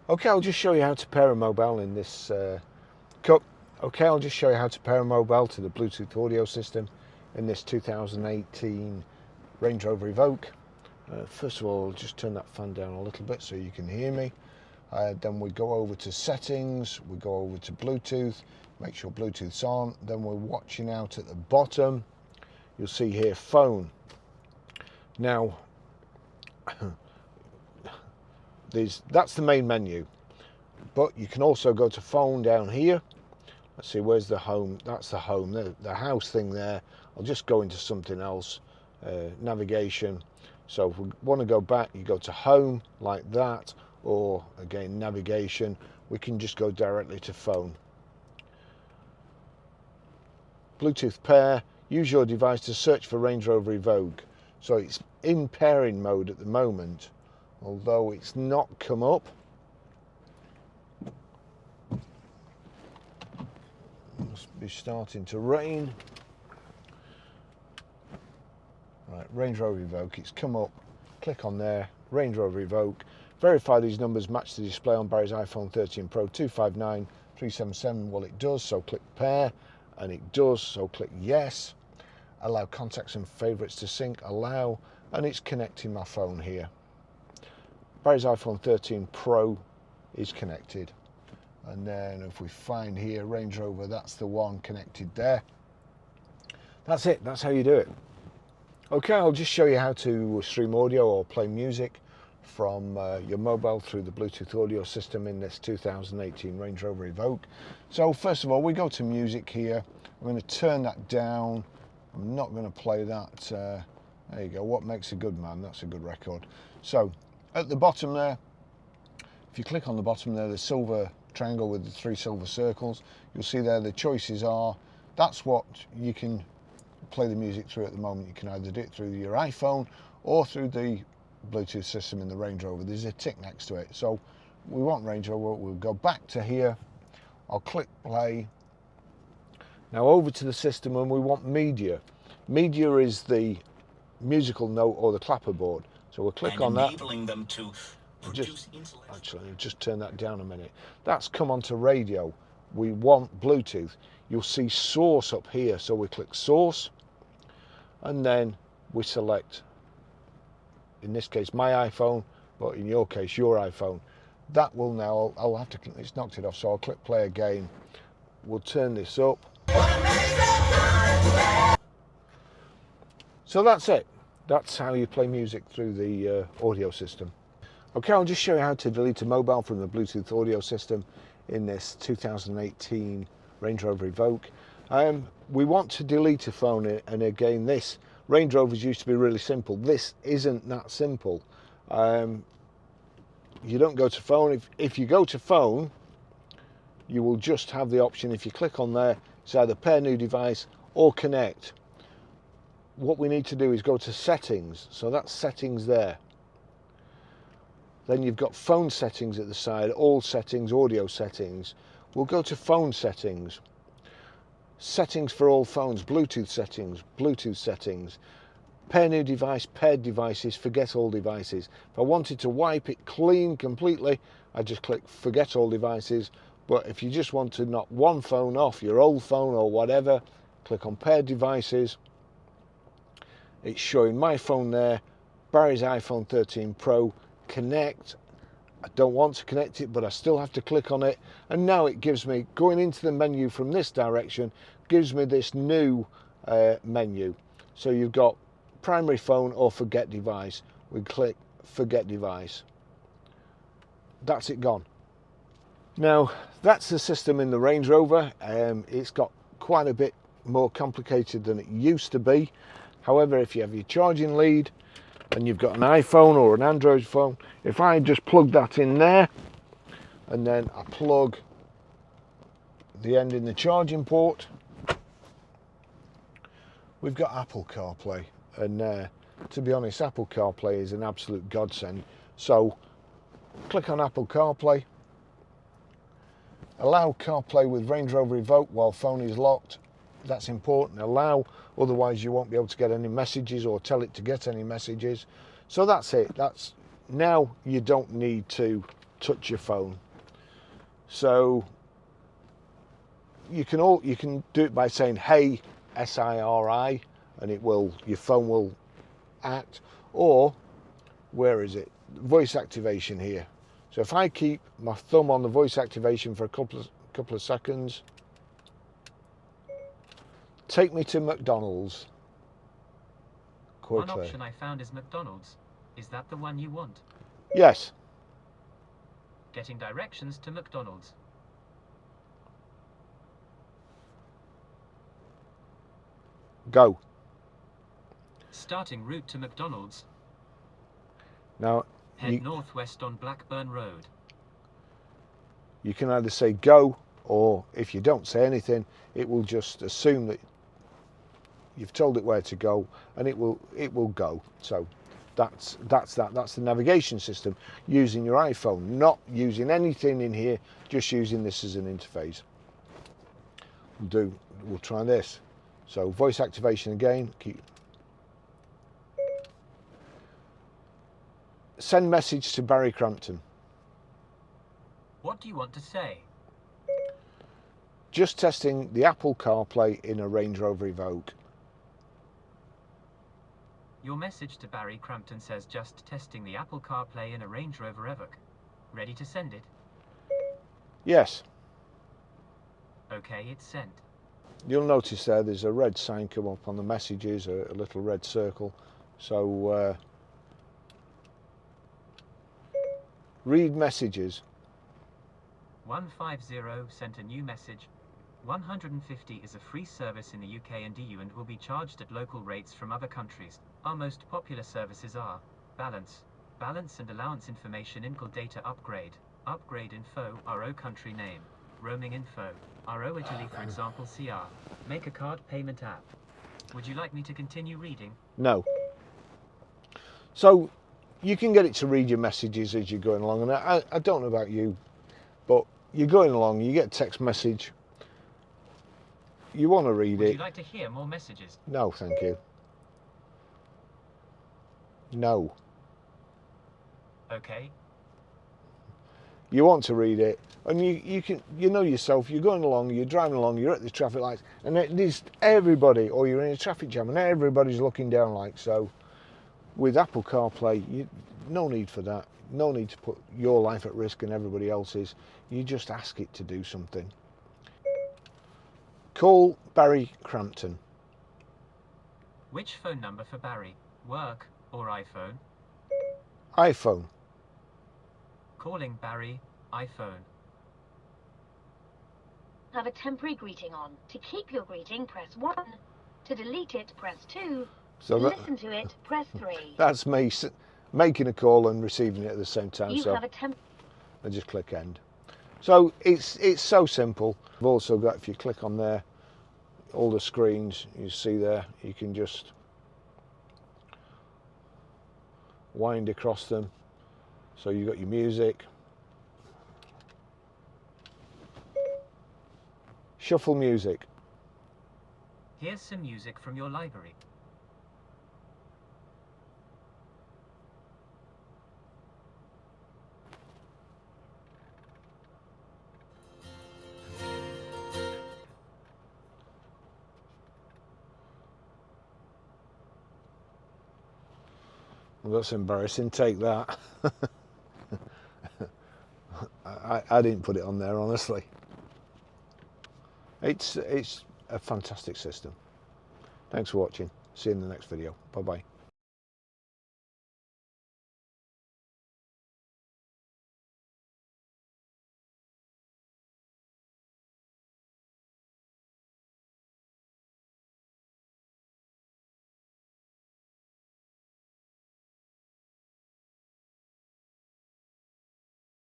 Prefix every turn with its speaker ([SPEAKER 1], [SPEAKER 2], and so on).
[SPEAKER 1] Okay, I'll just show you how to pair a mobile in this cup. Okay, I'll just show you how to pair a mobile to the Bluetooth audio system in this 2018 Range Rover Evoque. First of all, I'll just turn that fan down a little bit so you can hear me. Then we go over to settings, we go over to Bluetooth, make sure Bluetooth's on. Then we're watching out at the bottom. You'll see here phone. Now, that's the main menu, but you can also go to phone down here. Let's see, where's the home? That's the home, the house thing there. I'll just go into something else, navigation. So if we want to go back, you go to home like that, or again navigation. We can just go directly to phone. Bluetooth pair, use your device to search for Range Rover Evoque. So it's in pairing mode at the moment, although it's not come up. Must be starting to rain. Right, Range Rover Evoque, it's come up. Click on there, Range Rover Evoque. Verify these numbers match the display on Barry's iPhone 13 Pro 259377. Well, it does, so click pair, and it does, so click yes. Allow contacts and favourites to sync, allow, and it's connecting my phone here. Barry's iPhone 13 Pro is connected. And then if we find here Range Rover, that's the one connected there. That's it, that's how you do it. Okay, I'll just show you how to stream audio or play music from your mobile through the Bluetooth audio system in this 2018 Range Rover Evoque. So first of all, we go to music here. I'm going to turn that down. I'm not going to play that. There you go, What Makes a Good Man, that's a good record. So at the bottom there, if you click on the bottom there, the silver triangle with the 3 silver circles, you'll see there the choices are. That's what you can play the music through at the moment. You can either do it through your iPhone or through the Bluetooth system in the Range Rover. There's a tick next to it. So we want Range Rover, we'll go back to here. I'll click play. Now over to the system, and we want media. Media is the musical note or the clapperboard. So we'll click on that.
[SPEAKER 2] Enabling them to
[SPEAKER 1] Actually, just turn that down a minute. That's come onto radio. We want Bluetooth. You'll see source up here. So we click source, and then we select, in this case, my iPhone, but in your case, your iPhone. That will now, I'll have to, it's knocked it off, so I'll click play again. We'll turn this up. So that's it. That's how you play music through the audio system. Okay, I'll just show you how to delete a mobile from the Bluetooth audio system in this 2018 Range Rover Evoque. We want to delete a phone, and again, this Range Rovers used to be really simple. This isn't that simple. You don't go to phone. If you go to phone, you will just have the option, if you click on there, it's either pair new device or connect. What we need to do is go to settings. So that's settings there. Then you've got phone settings at the side, all settings, audio settings. We'll go to phone settings. Settings for all phones, Bluetooth settings, pair new device, paired devices, forget all devices. If I wanted to wipe it clean completely, I just click forget all devices. But if you just want to knock one phone off, your old phone or whatever, click on paired devices. It's showing my phone there, Barry's iPhone 13 Pro, connect. I don't want to connect it, but I still have to click on it. And now it gives me, going into the menu from this direction, gives me this new menu. So you've got primary phone or forget device. We click forget device. That's it gone. Now, that's the system in the Range Rover. It's got quite a bit more complicated than it used to be. However, if you have your charging lead and you've got an iPhone or an Android phone, if I just plug that in there and then I plug the end in the charging port, we've got Apple CarPlay. And to be honest, Apple CarPlay is an absolute godsend. So click on Apple CarPlay. Allow CarPlay with Range Rover Evoque while phone is locked. That's important. Allow, otherwise you won't be able to get any messages or tell it to get any messages. So that's it. That's now you don't need to touch your phone. So you can do it by saying hey SIRI, and your phone will act. Or where is it? Voice activation here. So if I keep my thumb on the voice activation for a couple of seconds, take me to McDonald's. Quickly.
[SPEAKER 2] One option I found is McDonald's. Is that the one you want?
[SPEAKER 1] Yes.
[SPEAKER 2] Getting directions to McDonald's.
[SPEAKER 1] Go.
[SPEAKER 2] Starting route to McDonald's.
[SPEAKER 1] Now
[SPEAKER 2] Head northwest on Blackburn Road.
[SPEAKER 1] You can either say go, or if you don't say anything, it will just assume that you've told it where to go, and it will go. So that's the navigation system using your iPhone, not using anything in here, just using this as an interface. We'll try this. So voice activation again. Send message to Barry Crampton.
[SPEAKER 2] What do you want to say?
[SPEAKER 1] Just testing the Apple CarPlay in a Range Rover Evoque.
[SPEAKER 2] Your message to Barry Crampton says just testing the Apple CarPlay in a Range Rover Evoque. Ready to send it?
[SPEAKER 1] Yes.
[SPEAKER 2] Okay, it's sent.
[SPEAKER 1] You'll notice there's a red sign come up on the messages, a little red circle. So read messages.
[SPEAKER 2] 150 sent a new message. 150 is a free service in the UK and EU and will be charged at local rates from other countries. Our most popular services are balance and allowance information, Incl data upgrade info, RO country name, roaming info, RO Italy for example CR, make a card payment app. Would you like me to continue reading?
[SPEAKER 1] No. So you can get it to read your messages as you're going along, and I don't know about you, but you're going along, you get a text message, you want to read it.
[SPEAKER 2] Would you like to hear more messages?
[SPEAKER 1] No, thank you. No.
[SPEAKER 2] Okay.
[SPEAKER 1] You want to read it, and you know yourself, you're going along, you're driving along, you're at the traffic lights, and it is everybody, or you're in a traffic jam and everybody's looking down like so. With Apple CarPlay, no need for that. No need to put your life at risk and everybody else's. You just ask it to do something. Call Barry Crampton.
[SPEAKER 2] Which phone number for Barry? Work or iPhone?
[SPEAKER 1] iPhone.
[SPEAKER 2] Calling Barry, iPhone.
[SPEAKER 3] Have a temporary greeting on. To keep your greeting, press 1. To delete it, press 2.
[SPEAKER 1] So
[SPEAKER 3] to listen to it, press 3.
[SPEAKER 1] That's me making a call and receiving it at the same time.
[SPEAKER 3] You
[SPEAKER 1] so
[SPEAKER 3] have a
[SPEAKER 1] I just click end. So it's so simple. I've also got, if you click on there, all the screens you see there, you can just wind across them. So you've got your music, shuffle music.
[SPEAKER 2] Here's some music from your library.
[SPEAKER 1] Well, that's embarrassing, take that. I didn't put it on there, honestly. It's a fantastic system. Thanks for watching. See you in the next video. Bye bye.